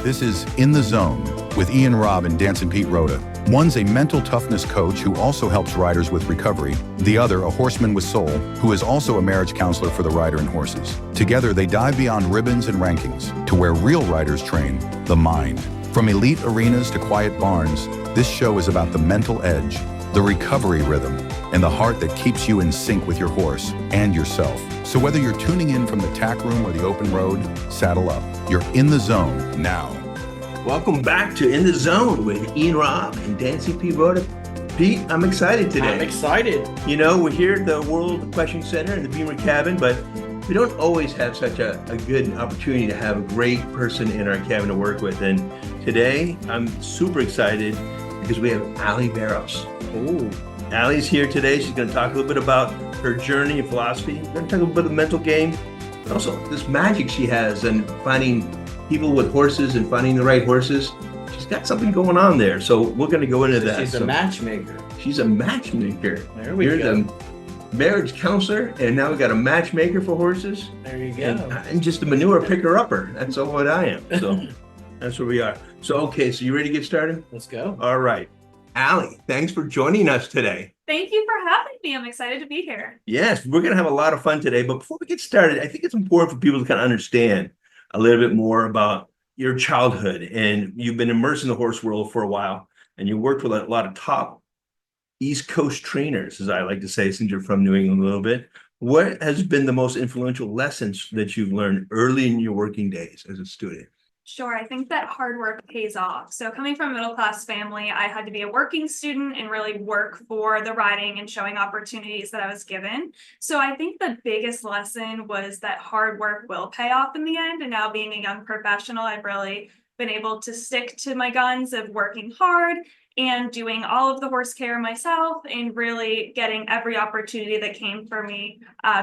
This is In the Zone with Robb and Dancin Rodda. One's a mental toughness coach who also helps riders with recovery. The other, a horseman with soul, who is also a marriage counselor for the rider and horses. Together, they dive beyond ribbons and rankings to where real riders train, the mind. From elite arenas to quiet barns, this show is about the mental edge, the recovery rhythm, and the heart that keeps you in sync with your horse and yourself. So whether you're tuning in from the tack room or the open road, saddle up. You're in the zone now. Welcome back to In the Zone with Robb and Dancin Rodda. Pete, I'm excited today. I'm excited. You know, we're here at the World Equestrian Center in the Beamer Cabin, but we don't always have such a good opportunity to have a great person in our cabin to work with. And today, I'm super excited because we have Ali Barros. Ooh. Ali's here today. She's going to talk a little bit about her journey and philosophy. We're going to talk a little bit of the mental game, but also this magic she has and finding people with horses and finding the right horses. She's got something going on there. So we're going to go into that. She's a matchmaker. She's a matchmaker. There we You're go. the marriage counselor, and now we got a matchmaker for horses. There you go. And just a manure picker-upper. That's all what I am. So that's where we are. So, okay, so you ready to get started? Let's go. All right. Ali, thanks for joining us today. Thank you for having me. I'm excited to be here. Yes, we're going to have a lot of fun today. But before we get started, I think it's important for people to kind of understand a little bit more about your childhood. And you've been immersed in the horse world for a while, and you worked with a lot of top East Coast trainers, as I like to say, since you're from New England a little bit. What has been the most influential lessons that you've learned early in your working days as a student? Sure, I think that hard work pays off. So coming from a middle-class family, I had to be a working student and really work for the riding and showing opportunities that I was given. So I think the biggest lesson was that hard work will pay off in the end. And now being a young professional, I've really been able to stick to my guns of working hard and doing all of the horse care myself and really getting every opportunity that came for me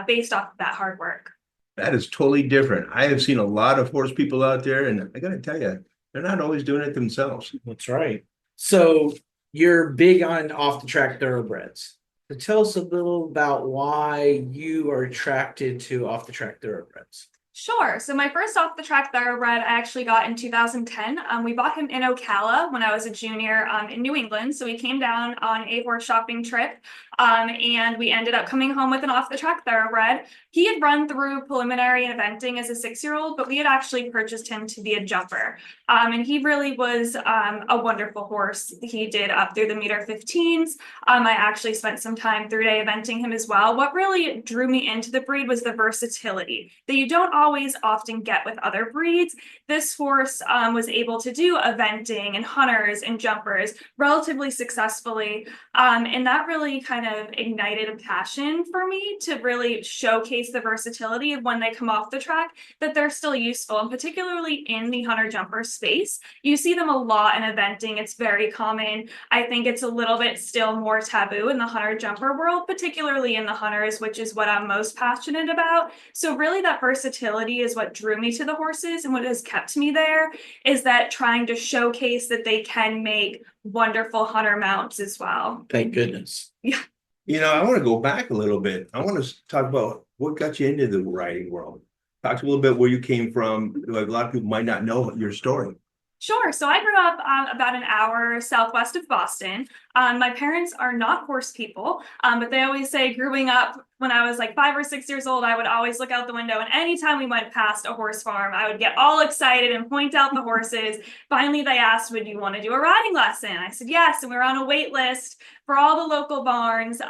based off of that hard work. That is totally different. I have seen a lot of horse people out there, and I got to tell you, they're not always doing it themselves. That's right. So you're big on off-the-track thoroughbreds. So tell us a little about why you are attracted to off-the-track thoroughbreds. Sure. So my first off-the-track thoroughbred I actually got in 2010. We bought him in Ocala when I was a junior in New England. So we came down on a horse shopping trip and we ended up coming home with an off-the-track thoroughbred. He had run through preliminary and eventing as a 6-year-old, but we had actually purchased him to be a jumper. And he really was a wonderful horse. He did up through the meter 15s. I actually spent some time 3-day eventing him as well. What really drew me into the breed was the versatility that you don't always often get with other breeds. This horse was able to do eventing and hunters and jumpers relatively successfully. And that really kind of ignited a passion for me to really showcase the versatility of when they come off the track, that they're still useful, and particularly in the hunter jumper space. You see them a lot in eventing. It's very common. I think it's a little bit still more taboo in the hunter jumper world, particularly in the hunters, which is what I'm most passionate about. So really that versatility is what drew me to the horses, and what has kept me there is that trying to showcase that they can make wonderful hunter mounts as well. Thank goodness. Yeah. You know, I want to go back a little bit. I want to talk about what got you into the riding world. Talk a little bit where you came from. A lot of people might not know your story. Sure. So I grew up about an hour southwest of Boston. My parents are not horse people, but they always say growing up when I was like 5 or 6 years old, I would always look out the window, and anytime we went past a horse farm, I would get all excited and point out the horses. Finally, they asked, would you want to do a riding lesson? I said yes, and we were on a wait list for all the local barns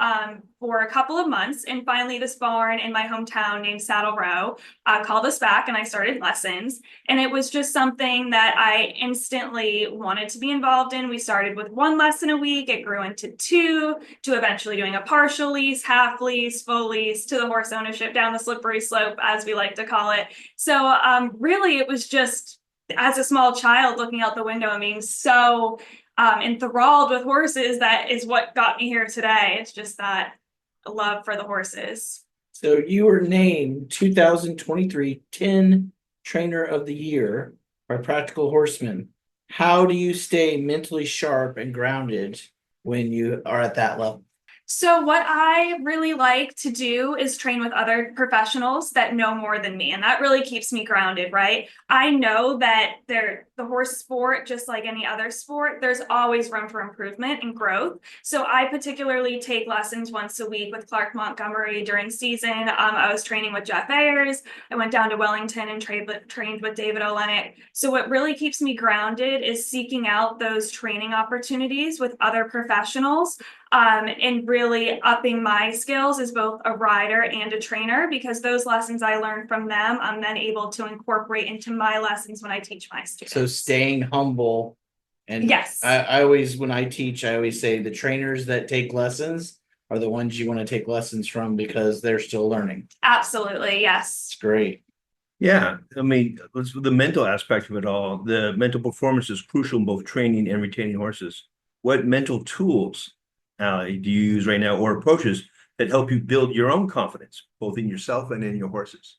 for a couple of months. And finally, this barn in my hometown named Saddle Row called us back, and I started lessons. And it was just something that I instantly wanted to be involved in. We started with 1 lesson a week. It grew into 2, to eventually doing a partial lease, half lease, full lease, to the horse ownership down the slippery slope, as we like to call it. So really, it was just as a small child looking out the window and being so enthralled with horses, that is what got me here today. It's just that love for the horses. So you were named 2023 10 Trainer of the Year by Practical Horseman. How do you stay mentally sharp and grounded when you are at that level? So what I really like to do is train with other professionals that know more than me. And that really keeps me grounded, right? I know that the horse sport, just like any other sport, there's always room for improvement and growth. So I particularly take lessons once a week with Clark Montgomery during season. I was training with Jeff Ayers. I went down to Wellington and trained with David Olenek. So what really keeps me grounded is seeking out those training opportunities with other professionals, and really upping my skills as both a rider and a trainer, because those lessons I learned from them, I'm then able to incorporate into my lessons when I teach my students. So staying humble. And yes, I always, when I teach, I always say the trainers that take lessons are the ones you want to take lessons from because they're still learning. absolutely. Yes. It's great. Yeah, I mean, the mental aspect of it all, the mental performance is crucial in both training and retaining horses. What mental tools, Ali, do you use right now, or approaches that help you build your own confidence, both in yourself and in your horses?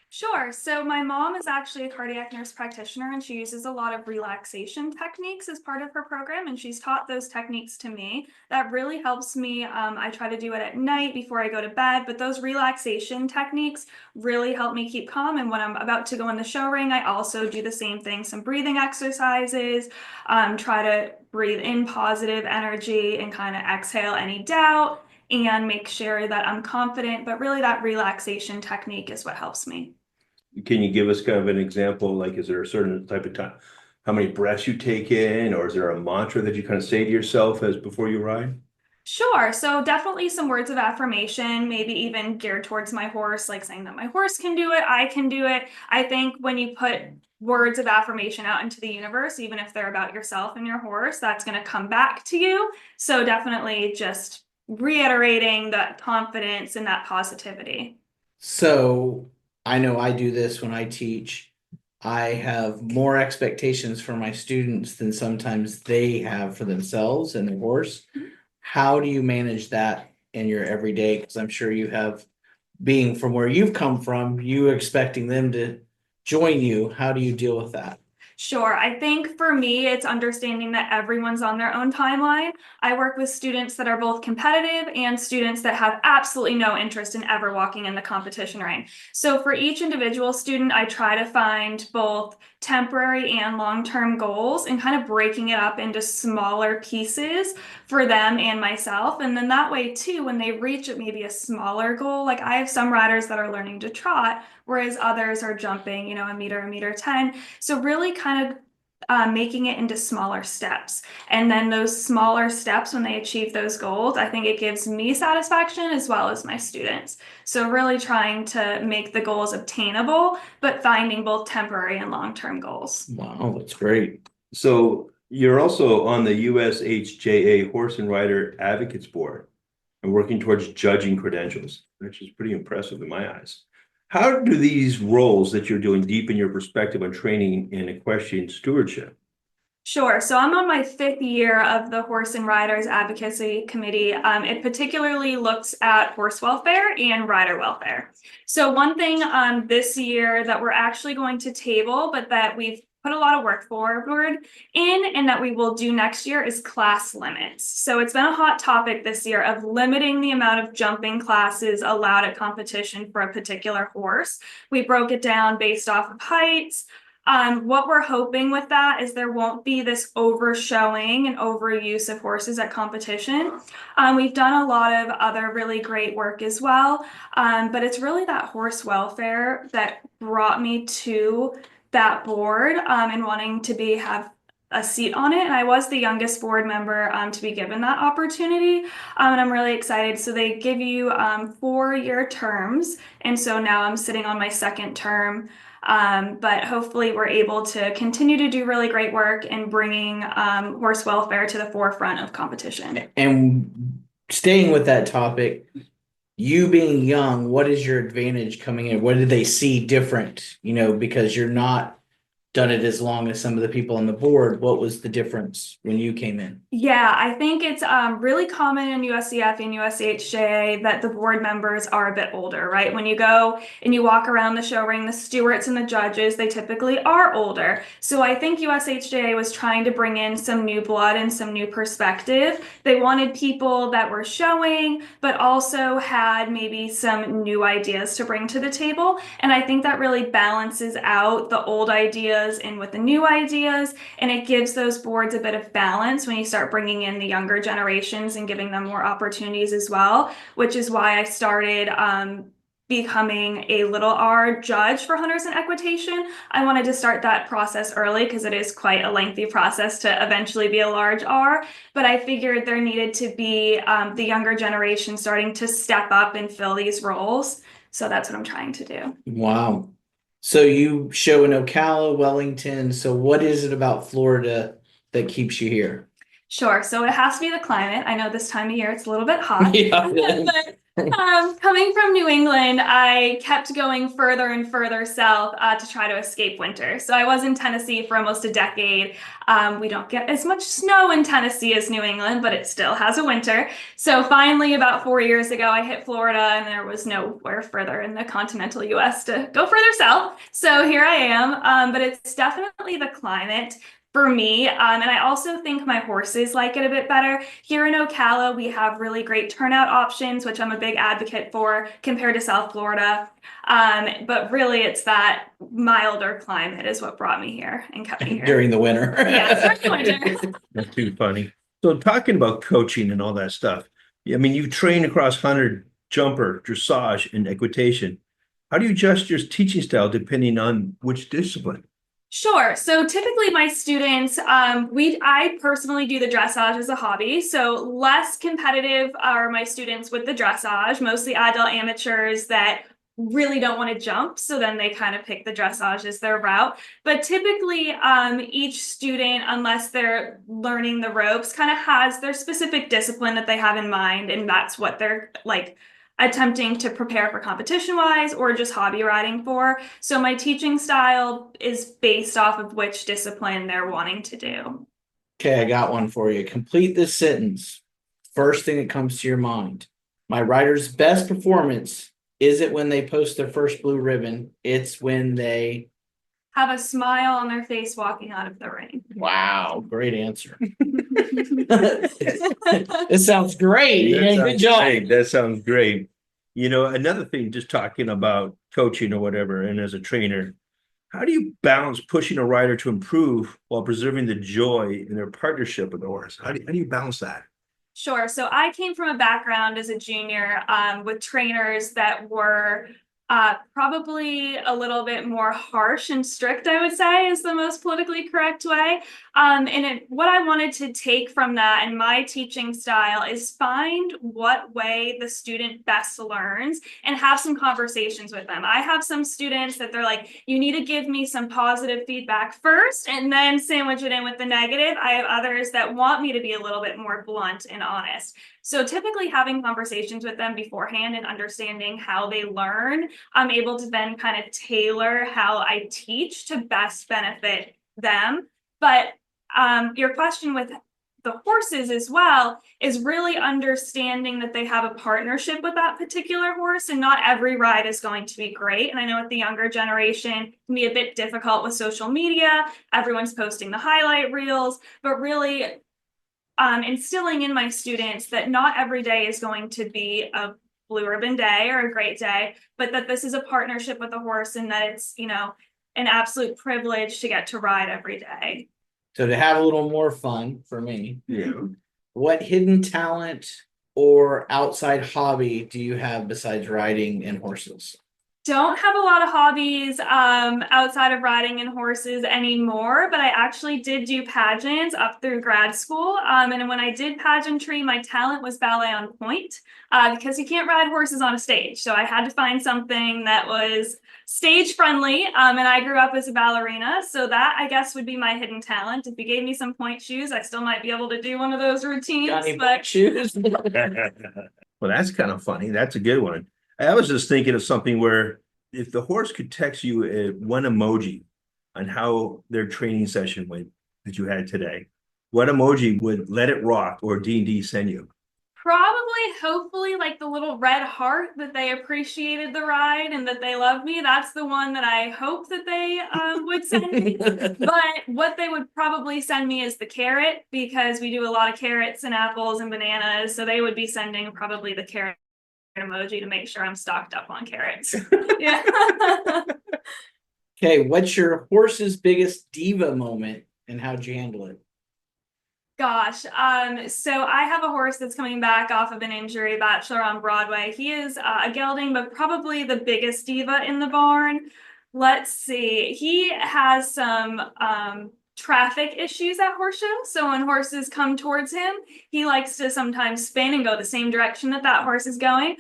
Sure. So my mom is actually a cardiac nurse practitioner, and she uses a lot of relaxation techniques as part of her program, and she's taught those techniques to me. That really helps me. I try to do it at night before I go to bed, but those relaxation techniques really help me keep calm. And when I'm about to go in the show ring, I also do the same thing, some breathing exercises, try to breathe in positive energy and kind of exhale any doubt and make sure that I'm confident. But really that relaxation technique is what helps me. Can you give us kind of an example? Like, is there a certain type of time, how many breaths you take in, or is there a mantra that you kind of say to yourself as before you ride? Sure. So definitely some words of affirmation, maybe even geared towards my horse, like saying that my horse can do it, I can do it. I think when you put words of affirmation out into the universe, even if they're about yourself and your horse, that's going to come back to you. So definitely just reiterating that confidence and that positivity. So I know I do this when I teach. I have more expectations for my students than sometimes they have for themselves and their horse. How do you manage that in your everyday? Because I'm sure you have, being from where you've come from, you expecting them to join you. How do you deal with that? Sure. I think for me, it's understanding that everyone's on their own timeline. I work with students that are both competitive and students that have absolutely no interest in ever walking in the competition ring. So for each individual student, I try to find both temporary and long-term goals and kind of breaking it up into smaller pieces for them and myself. And then that way too, when they reach maybe a smaller goal, like I have some riders that are learning to trot, whereas others are jumping, a meter 10. So really kind of making it into smaller steps. And then those smaller steps, when they achieve those goals, I think it gives me satisfaction as well as my students. So really trying to make the goals obtainable, but finding both temporary and long-term goals. Wow, that's great. So you're also on the USHJA Horse and Rider Advocates Board and working towards judging credentials, which is pretty impressive in my eyes. How do these roles that you're doing deepen your perspective on training in equestrian stewardship? Sure. So I'm on my 5th year of the Horse and Riders Advocacy Committee. It particularly looks at horse welfare and rider welfare. So one thing this year that we're actually going to table, but that we've put a lot of work forward in and that we will do next year is class limits. So it's been a hot topic this year of limiting the amount of jumping classes allowed at competition for a particular horse. We broke it down based off of heights. What we're hoping with that is there won't be this overshowing and overuse of horses at competition. We've done a lot of other really great work as well, but it's really that horse welfare that brought me to that board and wanting to have a seat on it. And I was the youngest board member to be given that opportunity. And I'm really excited. So they give you 4-year terms. And so now I'm sitting on my 2nd term. But hopefully we're able to continue to do really great work in bringing horse welfare to the forefront of competition. And staying with that topic, you being young, what is your advantage coming in? What did they see different? Because you're not done it as long as some of the people on the board. What was the difference when you came in? Yeah, I think it's really common in USCF and USHJA that the board members are a bit older, right? When you go and you walk around the show ring, the stewards and the judges, they typically are older. So I think USHJA was trying to bring in some new blood and some new perspective. They wanted people that were showing, but also had maybe some new ideas to bring to the table. And I think that really balances out the old ideas ideas in with the new ideas, and it gives those boards a bit of balance when you start bringing in the younger generations and giving them more opportunities as well, which is why I started becoming a little R judge for hunters and equitation. I wanted to start that process early because it is quite a lengthy process to eventually be a large R, but I figured there needed to be the younger generation starting to step up and fill these roles. So that's what I'm trying to do. Wow. So you show in Ocala, Wellington. So what is it about Florida that keeps you here? Sure. So it has to be the climate. I know this time of year it's a little bit hot. Yeah. But coming from New England, I kept going further and further south to try to escape winter. So I was in Tennessee for almost a decade. We don't get as much snow in Tennessee as New England, but it still has a winter. So finally, about 4 years ago, I hit Florida, and there was nowhere further in the continental US to go further south. So here I am. But it's definitely the climate for me. And I also think my horses like it a bit better. Here in Ocala, we have really great turnout options, which I'm a big advocate for compared to South Florida. But really it's that milder climate is what brought me here and kept me here. During the winter. Yeah, during the winter. That's too funny. So talking about coaching and all that stuff, I mean, you train across hunter, jumper, dressage, and equitation. How do you adjust your teaching style depending on which discipline? Sure. So typically my students, I personally do the dressage as a hobby. So less competitive are my students with the dressage, mostly adult amateurs that really don't want to jump. So then they kind of pick the dressage as their route. But typically each student, unless they're learning the ropes, kind of has their specific discipline that they have in mind. And that's what they're like attempting to prepare for competition wise or just hobby riding for. So my teaching style is based off of which discipline they're wanting to do. Okay, I got one for you. Complete this sentence. First thing that comes to your mind. My rider's best performance isn't when they post their first blue ribbon. It's when they Have a smile on their face walking out of the ring. Wow, great answer. This sounds great. Good job. Great. That sounds great. You know, another thing, just talking about coaching or whatever, and as a trainer, how do you balance pushing a rider to improve while preserving the joy in their partnership with the horse? How do you balance that? Sure. So I came from a background as a junior with trainers that were probably a little bit more harsh and strict, I would say, is the most politically correct way. What I wanted to take from that and my teaching style is find what way the student best learns and have some conversations with them. I have some students that they're like, you need to give me some positive feedback first and then sandwich it in with the negative. I have others that want me to be a little bit more blunt and honest. So typically having conversations with them beforehand and understanding how they learn, I'm able to then kind of tailor how I teach to best benefit them. But your question with the horses as well is really understanding that they have a partnership with that particular horse, and not every ride is going to be great. And I know with the younger generation, it can be a bit difficult with social media. Everyone's posting the highlight reels, but really instilling in my students that not every day is going to be a blue ribbon day or a great day, but that this is a partnership with the horse and that it's, you know, an absolute privilege to get to ride every day. So to have a little more fun for me, Yeah. what hidden talent or outside hobby do you have besides riding and horses? Don't have a lot of hobbies outside of riding and horses anymore, but I actually did do pageants up through grad school. And when I did pageantry, my talent was ballet on point because you can't ride horses on a stage. So I had to find something that was stage friendly. And I grew up as a ballerina. So that, I guess, would be my hidden talent. If you gave me some point shoes, I still might be able to do one of those routines. Got any but shoes? Well, that's kind of funny. That's a good one. I was just thinking of something where if the horse could text you one emoji on how their training session went that you had today, what emoji would Let It Rock or D&D send you? Probably, hopefully, like the little red heart that they appreciated the ride and that they love me. That's the one that I hope that they would send me. But what they would probably send me is the carrot, because we do a lot of carrots and apples and bananas. So they would be sending probably the carrot emoji to make sure I'm stocked up on carrots. Yeah. Okay, what's your horse's biggest diva moment and how'd you handle it? Gosh, so I have a horse that's coming back off of an injury, Bachelor on Broadway. He is a gelding, but probably the biggest diva in the barn. Let's see. He has some traffic issues at horse shows. So when horses come towards him, he likes to sometimes spin and go the same direction that that horse is going.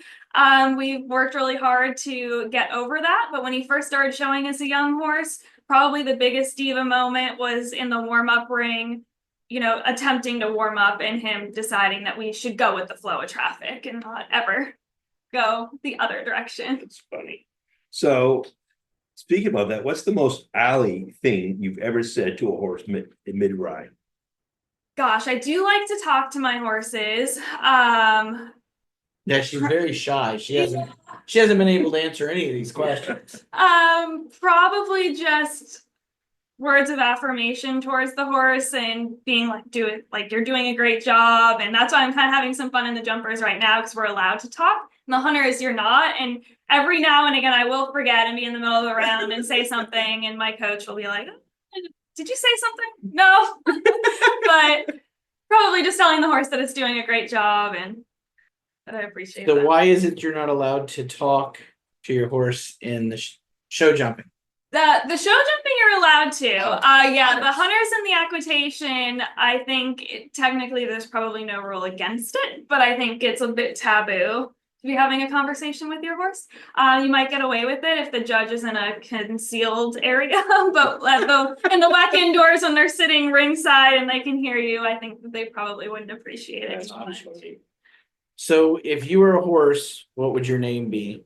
We've worked really hard to get over that, but when he first started showing as a young horse, probably the biggest diva moment was in the warm-up ring, you know, attempting to warm up and him deciding that we should go with the flow of traffic and not ever go the other direction. It's funny. So speaking about that, what's the most Ali thing you've ever said to a horse mid-ride? Gosh, I do like to talk to my horses. Yeah, she's very shy. She hasn't been able to answer any of these questions. Probably just words of affirmation towards the horse and being like, you're doing a great job. And that's why I'm kind of having some fun in the jumpers right now because we're allowed to talk. And the hunters, you're not. And every now and again, I will forget and be in the middle of the round and say something. And my coach will be like, oh, did you say something? No. But probably just telling the horse that it's doing a great job and that I appreciate So that. why is it you're not allowed to talk to your horse in the show jumping? The show jumping you're allowed to. Yeah, the hunters and the equitation, I think technically there's probably no rule against it, but I think it's a bit taboo to be having a conversation with your horse. You might get away with it if the judge is in a concealed area, but in the WEC indoors when they're sitting ringside and they can hear you, I think that they probably wouldn't appreciate it. So if you were a horse, what would your name be?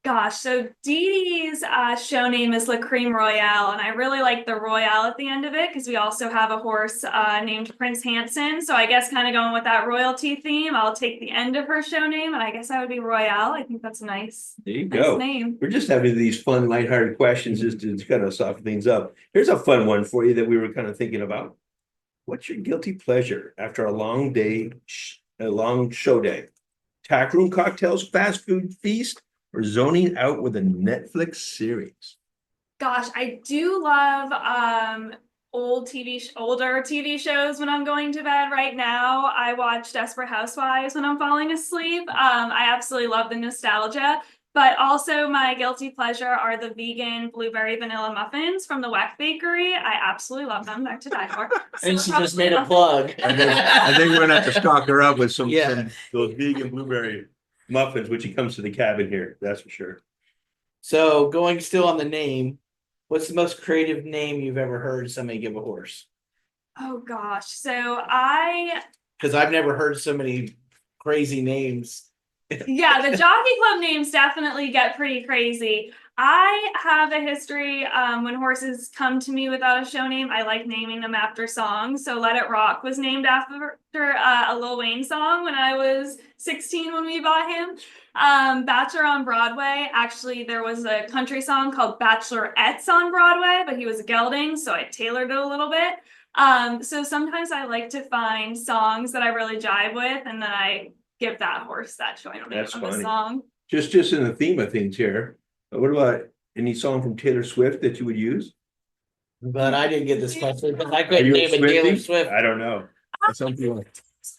Gosh, so Dee Dee's show name is La Creme Royale, and I really like the Royale at the end of it because we also have a horse named Prince Hansen. So I guess kind of going with that royalty theme, I'll take the end of her show name, and I guess I would be Royale. I think that's a nice, There you nice go. name. We're just having these fun, lighthearted questions just to kind of soften things up. Here's a fun one for you that we were kind of thinking about. What's your guilty pleasure after a long day, a long show day? Tack room cocktails, fast food feast, or zoning out with a Netflix series? Gosh, I do love older TV shows when I'm going to bed. Right now, I watch Desperate Housewives when I'm falling asleep. I absolutely love the nostalgia, but also my guilty pleasure are the vegan blueberry vanilla muffins from the WEC bakery. I absolutely love them. They're to die for. And she just made a plug. I think we're gonna have to stock her up with some Yeah. those vegan blueberry muffins when she comes to the cabin here. That's for sure. So going still on the name, what's the most creative name you've ever heard somebody give a horse? Oh gosh, so Because I've never heard so many crazy names. yeah, the jockey club names definitely get pretty crazy. I have a history when horses come to me without a show name, I like naming them after songs. So Let It Rock was named after a Lil Wayne song when I was 16 when we bought him. Bachelor on Broadway, actually there was a country song called Bachelorettes on Broadway, but he was a gelding, so I tailored it a little bit. So sometimes I like to find songs that I really jive with, and then I give that horse that show name That's of the funny. song. Just in the theme of things here. What about any song from Taylor Swift that you would use? But I didn't get this question because I Are couldn't you name a Taylor Swiftie? Swift. I don't know. Something like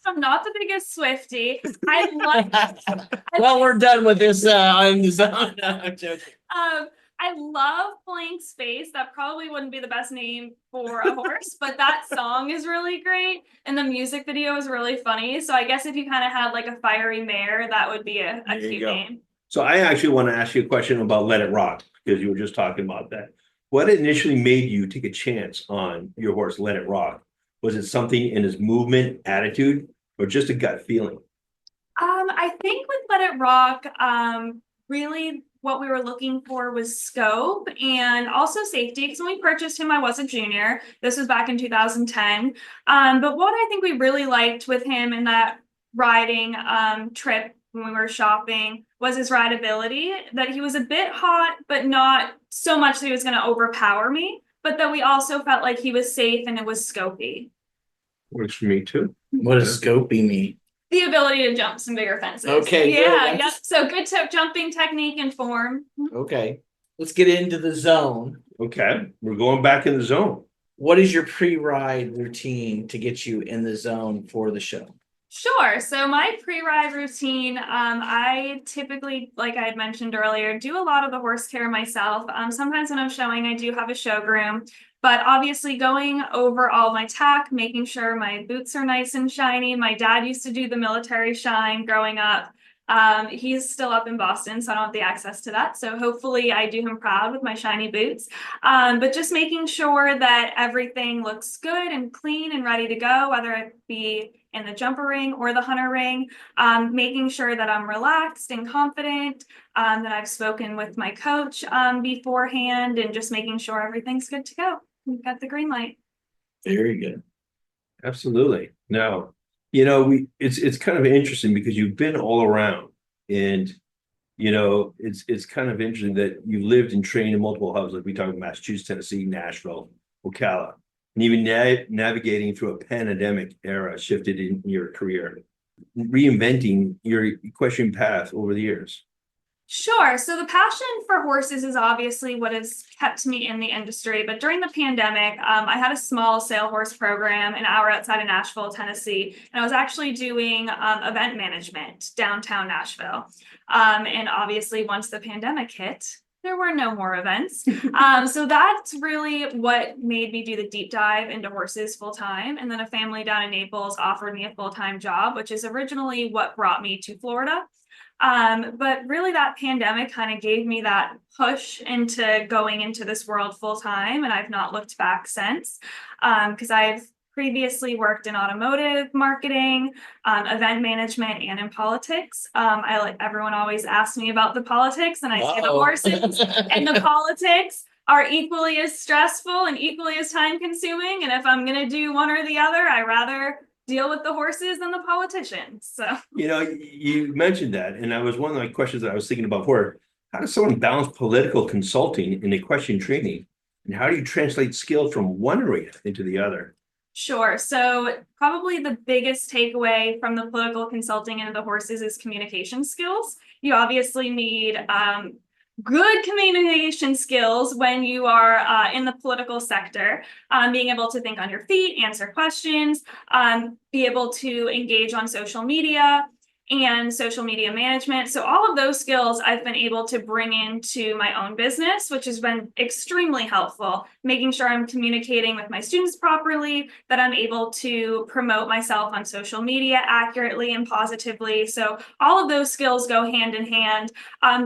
I'm not the biggest Swiftie. I like Well, we're done with this on the zone. No, I'm joking. I love Blank Space. That probably wouldn't be the best name for a horse, but that song is really great. And the music video is really funny. So I guess if you kind of had like a fiery mare, that would be a There you cute go. name. So I actually want to ask you a question about Let It Rock, because you were just talking about that. What initially made you take a chance on your horse, Let It Rock? Was it something in his movement, attitude, or just a gut feeling? I think with Let It Rock, really what we were looking for was scope and also safety. Because when we purchased him, I was a junior. This was back in 2010. But what I think we really liked with him in that riding trip when we were shopping was his rideability, that he was a bit hot, but not so much that he was going to overpower me, but that we also felt like he was safe and it was scopy. Works for me too. What does scopy mean? The ability to jump some bigger fences. Okay, good. Yeah, yep. So good jumping technique and form. Okay. let's get into the zone. Okay, we're going back in the zone. What is your pre-ride routine to get you in the zone for the show? Sure. So my pre-ride routine, I typically, like I had mentioned earlier, do a lot of the horse care myself. Sometimes when I'm showing, I do have a show groom, but obviously going over all my tack, making sure my boots are nice and shiny. My dad used to do the military shine growing up. He's still up in Boston, so I don't have the access to that. So hopefully I do him proud with my shiny boots. But just making sure that everything looks good and clean and ready to go, whether it be in the jumper ring or the hunter ring, making sure that I'm relaxed and confident, that I've spoken with my coach beforehand, and just making sure everything's good to go. We've got the green light. Very good. Absolutely. Now, you know, it's kind of interesting because you've been all around, and you know, it's kind of interesting that you lived and trained in multiple hubs, like we talked about Massachusetts, Tennessee, Nashville, Ocala, and even navigating through a pandemic era shifted in your career, reinventing your equestrian path over the years. Sure. So the passion for horses is obviously what has kept me in the industry. But during the pandemic, I had a small sale horse program an hour outside of Nashville, Tennessee, and I was actually doing event management downtown Nashville. And obviously, once the pandemic hit, there were no more events. So that's really what made me do the deep dive into horses full time. And then a family down in Naples offered me a full-time job, which is originally what brought me to Florida. But really that pandemic kind of gave me that push into going into this world full time. And I've not looked back since, because I've previously worked in automotive marketing, event management, and in politics. I like everyone always asks me about the politics, and I say the horses and the politics are equally as stressful and equally as time consuming. And if I'm going to do one or the other, I rather deal with the horses than the politicians. So, you know, you mentioned that, and that was one of my questions that I was thinking about before. How does someone balance political consulting and equestrian training, and how do you translate skills from one arena into the other? sure. So probably the biggest takeaway from the political consulting into the horses is communication skills. You obviously need good communication skills when you are in the political sector, being able to think on your feet, answer questions, be able to engage on social media and social media management. So all of those skills I've been able to bring into my own business, which has been extremely helpful, making sure I'm communicating with my students properly, that I'm able to promote myself on social media accurately and positively. So all of those skills go hand in hand.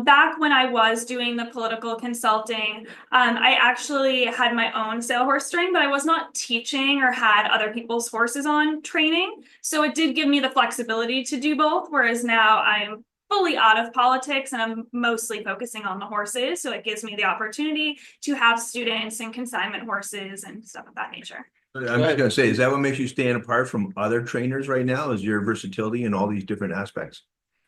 Back when I was doing the political consulting, I actually had my own sale horse string, but I was not teaching or had other people's horses on training. So it did give me the flexibility to do both. Whereas now I'm fully out of politics and I'm mostly focusing on the horses. So it gives me the opportunity to have students and consignment horses and stuff of that nature. I'm just going to say, is that what makes you stand apart from other trainers right now? Is your versatility in all these different aspects?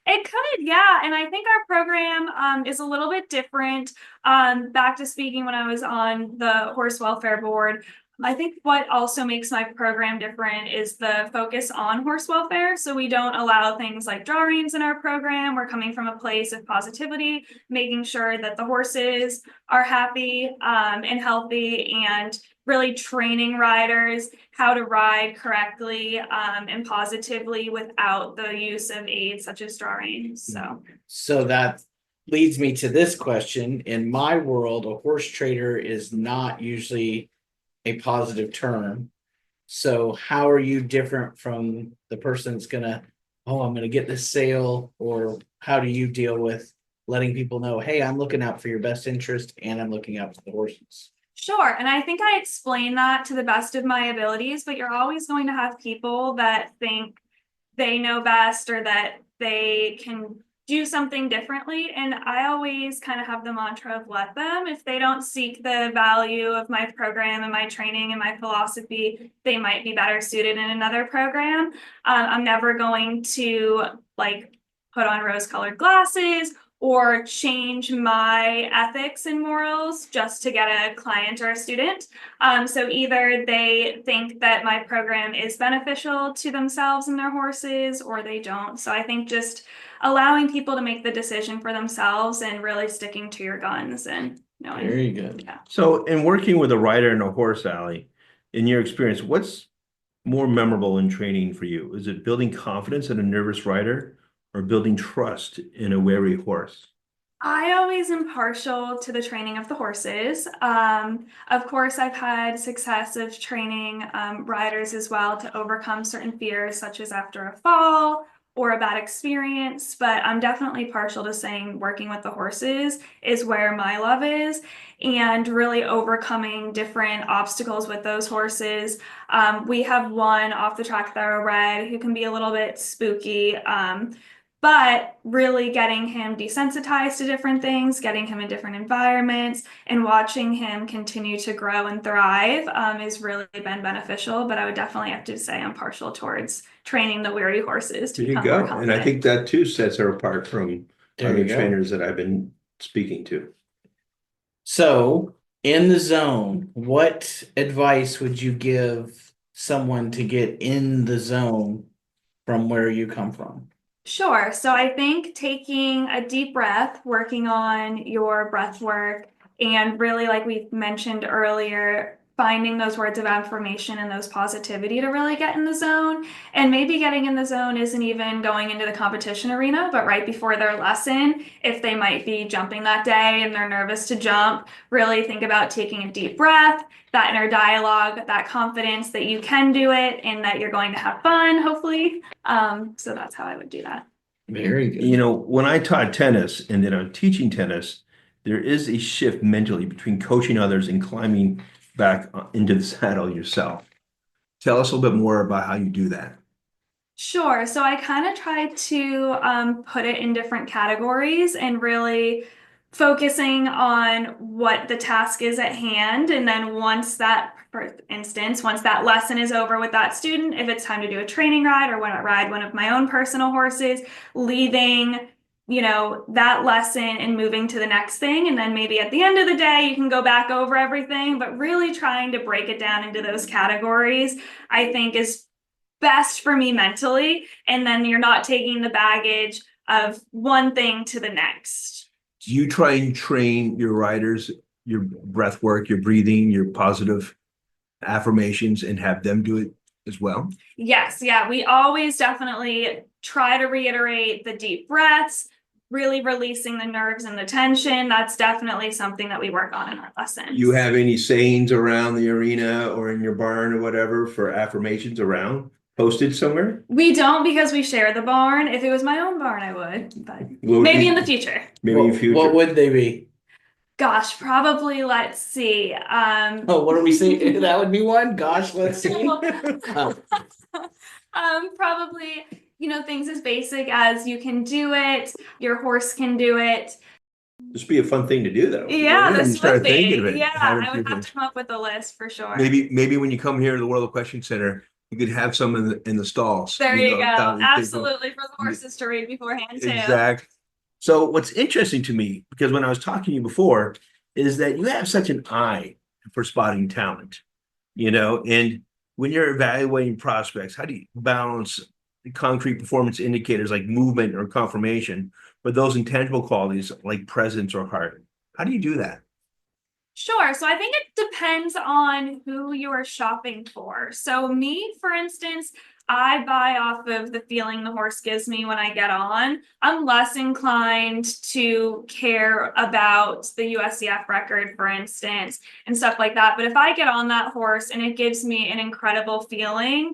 It could, yeah. And I think our program is a little bit different. Back to speaking when I was on the horse welfare board, I think what also makes my program different is the focus on horse welfare. So we don't allow things like draw reins in our program. We're coming from a place of positivity, making sure that the horses are happy and healthy, and really training riders how to ride correctly and positively without the use of aids such as draw reins. So that leads me to this question. In my world, a horse trader is not usually a positive term. So how are you different from the person that's gonna, I'm gonna get this sale? Or how do you deal with letting people know, hey, I'm looking out for your best interest and I'm looking out for the horses? Sure. And I think I explain that to the best of my abilities, but you're always going to have people that think they know best or that they can do something differently. And I always kind of have the mantra of let them. If they don't seek the value of my program and my training and my philosophy, they might be better suited in another program. I'm never going to put on rose-colored glasses or change my ethics and morals just to get a client or a student. So either they think that my program is beneficial to themselves and their horses, or they don't. So I think just allowing people to make the decision for themselves and really sticking to your guns and knowing. Very good. Yeah. So in working with a rider and a horse, Ali, in your experience, what's more memorable in training for you? Is it building confidence in a nervous rider or building trust in a wary horse? I always am partial to the training of the horses. Of course, I've had success of training riders as well to overcome certain fears, such as after a fall or a bad experience. But I'm definitely partial to saying working with the horses is where my love is, and really overcoming different obstacles with those horses. We have one off the track thoroughbred who can be a little bit spooky. But really getting him desensitized to different things, getting him in different environments, and watching him continue to grow and thrive has really been beneficial. But I would definitely have to say I'm partial towards training the weary horses to There you become more go. And I confident. think that too sets her apart from There other you go. trainers that I've been speaking to. So, in the zone, what advice would you give someone to get in the zone from where you come from? Sure. So I think taking a deep breath, working on your breath work, and really, like we mentioned earlier, finding those words of affirmation and those positivity to really get in the zone. And maybe getting in the zone isn't even going into the competition arena, but right before their lesson, if they might be jumping that day and they're nervous to jump, really think about taking a deep breath, that inner dialogue, that confidence that you can do it and that you're going to have fun, hopefully. So that's how I would do that. Very good. You know, when I taught tennis and then I'm teaching tennis, there is a shift mentally between coaching others and climbing back into the saddle yourself. Tell us a little bit more about how you do that. Sure. So I kind of tried to put it in different categories and really focusing on what the task is at hand. And then once that, for instance, once that lesson is over with that student, if it's time to do a training ride or when I ride one of my own personal horses, leaving, that lesson and moving to the next thing. And then maybe at the end of the day, you can go back over everything, but really trying to break it down into those categories, I think is best for me mentally. And then you're not taking the baggage of one thing to the next. Do you try and train your riders, your breath work, your breathing, your positive affirmations, and have them do it as well? Yes, yeah, we always definitely try to reiterate the deep breaths, really releasing the nerves and the tension. That's definitely something that we work on in our lessons. You have any sayings around the arena or in your barn or whatever for affirmations around posted somewhere? We don't, because we share the barn. If it was my own barn, I would, but What would maybe be- in the future. Maybe in future. What would they be? Gosh, probably, let's see. Oh, what are we saying? That would be one. Gosh, let's see. Oh, Probably, things as basic as you can do it, your horse can do it. This would be a fun thing to do, though. Yeah, Go ahead and this start would be. thinking of it, Yeah, having I would people- have to come up with a list for sure. Maybe when you come here to the World Question Center, you could have some in the stalls. There you go. down- Absolutely, for the horses to read beforehand too. Exactly. So what's interesting to me, because when I was talking to you before, is that you have such an eye for spotting talent, and when you're evaluating prospects, how do you balance the concrete performance indicators like movement or conformation with those intangible qualities like presence or heart? How do you do that? Sure. So I think it depends on who you are shopping for. So me, for instance, I buy off of the feeling the horse gives me when I get on. I'm less inclined to care about the USCF record, for instance, and stuff like that. But if I get on that horse and it gives me an incredible feeling,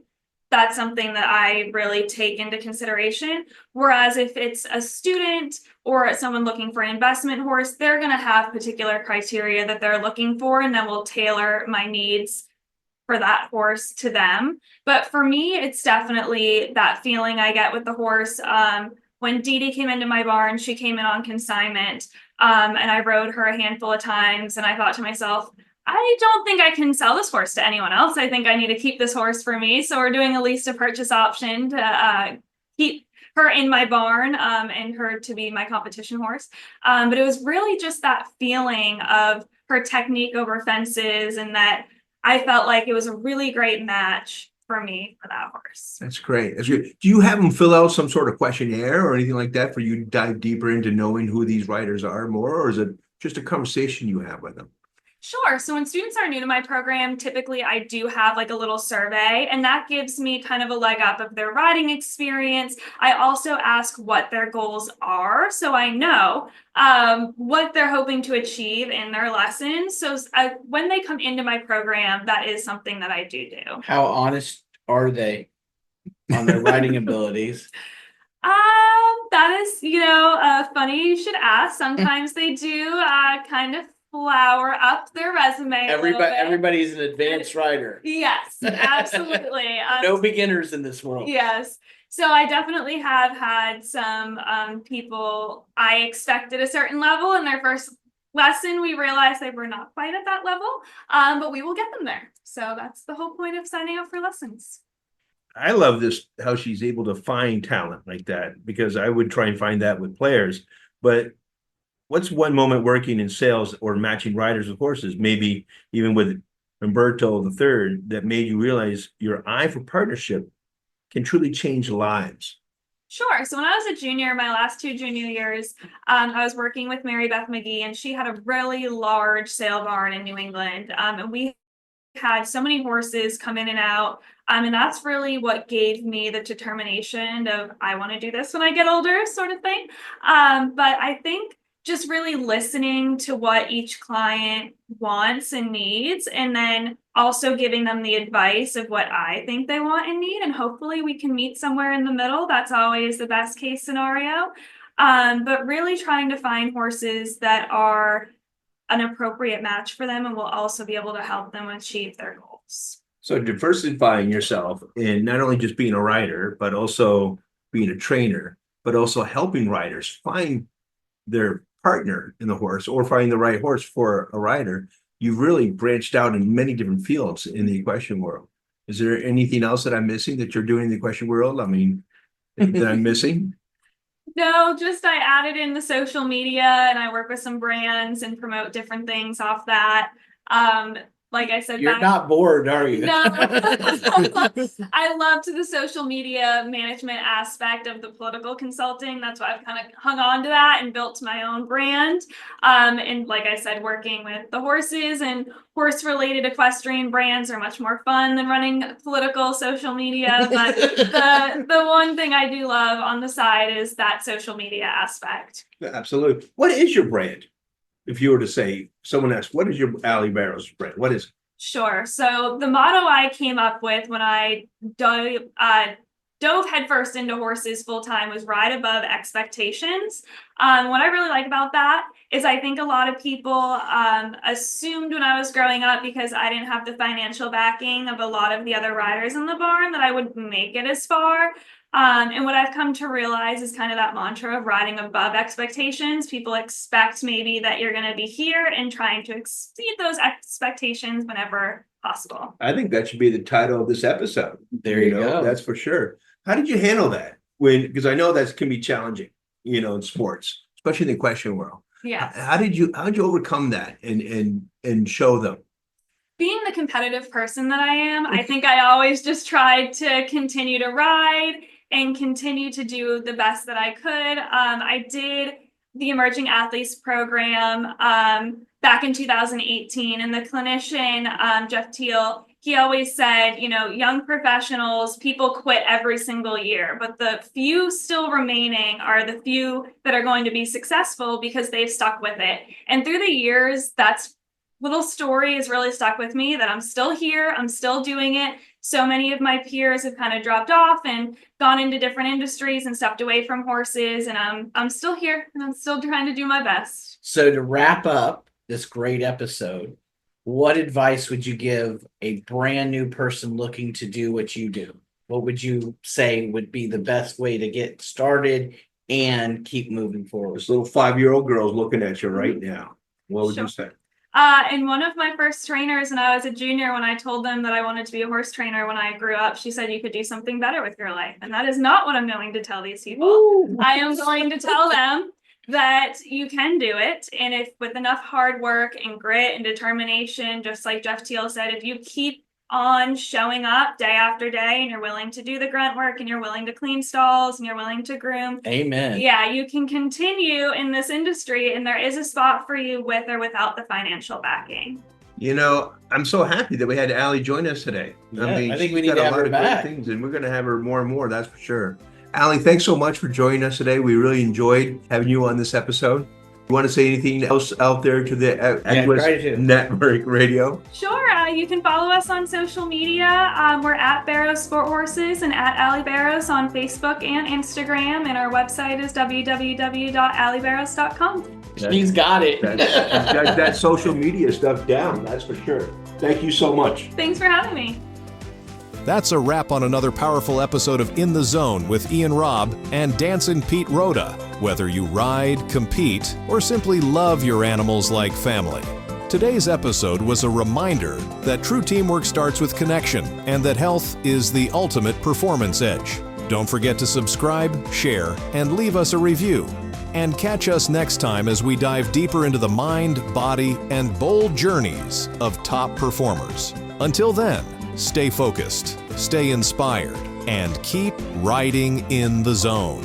that's something that I really take into consideration. Whereas if it's a student or someone looking for an investment horse, they're going to have particular criteria that they're looking for, and then we'll tailor my needs for that horse to them. But for me, it's definitely that feeling I get with the horse. When Dee Dee came into my barn, she came in on consignment, and I rode her a handful of times, and I thought to myself, I don't think I can sell this horse to anyone else. I think I need to keep this horse for me. So we're doing a lease to purchase option to keep her in my barn and her to be my competition horse. But it was really just that feeling of her technique over fences, and that I felt like it was a really great match for me for that horse. That's great. That's good. Do you have them fill out some sort of questionnaire or anything like that for you to dive deeper into knowing who these riders are more, or is it just a conversation you have with them? Sure. So when students are new to my program, typically I do have like a little survey, and that gives me kind of a leg up of their riding experience. I also ask what their goals are, so I know what they're hoping to achieve in their lessons. So when they come into my program, that is something that I do. How honest are they on their writing abilities? That is, funny you should ask. Sometimes they do kind of flower up their resume a little bit. Everybody's an advanced writer. Yes, absolutely. No beginners in this world. Yes. So I definitely have had some people I expected a certain level in their first lesson. We realized they were not quite at that level, but we will get them there. So that's the whole point of signing up for lessons. I love this, how she's able to find talent like that, because I would try and find that with players. But what's one moment working in sales or matching riders with horses, maybe even with Umberto III, that made you realize your eye for partnership can truly change lives? Sure. So when I was a junior, my last 2 junior years, I was working with Mary Beth McGee, and she had a really large sale barn in New England. And we had so many horses come in and out. And that's really what gave me the determination of, I want to do this when I get older, sort of thing. But I think just really listening to what each client wants and needs, and then also giving them the advice of what I think they want and need. And hopefully we can meet somewhere in the middle. That's always the best case scenario. But really trying to find horses that are an appropriate match for them and will also be able to help them achieve their goals. So diversifying yourself in not only just being a rider, but also being a trainer, but also helping riders find their partner in the horse or find the right horse for a rider. You've really branched out in many different fields in the equestrian world. Is there anything else that I'm missing that you're doing in the equestrian world? I mean, that I'm missing? No, just I added in the social media, and I work with some brands and promote different things off that. Like I said, You're not bored, are you? No. I loved the social media management aspect of the political consulting. That's why I've kind of hung on to that and built my own brand. And like I said, working with the horses and horse-related equestrian brands are much more fun than running political social media. But the one thing I do love on the side is that social media aspect. Absolutely. What is your brand? If you were to say, someone asked, what is your Ali Barros brand? What is it? Sure. So the motto I came up with when I dove headfirst into horses full time was ride above expectations. What I really like about that is I think a lot of people assumed when I was growing up, because I didn't have the financial backing of a lot of the other riders in the barn, that I would make it as far. And what I've come to realize is kind of that mantra of riding above expectations. People expect maybe that you're going to be here, and trying to exceed those expectations whenever possible. I think that should be the title of this episode. There you go. That's for sure. How did you handle that? Because I know that can be challenging, in sports, especially in the equestrian world. Yes. How did you overcome that and show them? Being the competitive person that I am, I think I always just tried to continue to ride and continue to do the best that I could. I did the Emerging Athletes program back in 2018, and the clinician, Jeff Teal, he always said, young professionals, people quit every single year, but the few still remaining are the few that are going to be successful because they've stuck with it. And through the years, that's little story has really stuck with me, that I'm still here, I'm still doing it. So many of my peers have kind of dropped off and gone into different industries and stepped away from horses, and I'm still here, and I'm still trying to do my best. So to wrap up this great episode, what advice would you give a brand new person looking to do what you do? What would you say would be the best way to get started and keep moving forward? This little 5-year-old girl's looking at you right now. What would you say? And one of my first trainers when I was a junior, when I told them that I wanted to be a horse trainer when I grew up, she said, you could do something better with your life. And that is not what I'm going to tell these people. Ooh. I am going to tell them that you can do it. And if with enough hard work and grit and determination, just like Jeff Teal said, if you keep on showing up day after day, and you're willing to do the grunt work, and you're willing to clean stalls, and you're willing to groom, Amen. yeah, you can continue in this industry, and there is a spot for you with or without the financial backing. You know, I'm so happy that we had Ali join us today. Yeah, I think we she's need got to a have lot her of great back. things, and we're going to have her more and more, that's for sure. Ali, thanks so much for joining us today. We really enjoyed having you on this episode. You want to say anything else out there to the Equestrian Network Radio? Sure. You can follow us on social media. We're at Barros Sport Horses and at Ali Barros on Facebook and Instagram. And our website is www.alibarros.com. She's got it. That social media stuff down, that's for sure. Thank you so much. Thanks for having me. That's a wrap on another powerful episode of In the Zone with Ian Robb and Dancin Pete Rodda. Whether you ride, compete, or simply love your animals like family. Today's episode was a reminder that true teamwork starts with connection and that health is the ultimate performance edge. Don't forget to subscribe, share, and leave us a review. And catch us next time as we dive deeper into the mind, body, and bold journeys of top performers. Until then, stay focused, stay inspired, and keep riding in the zone.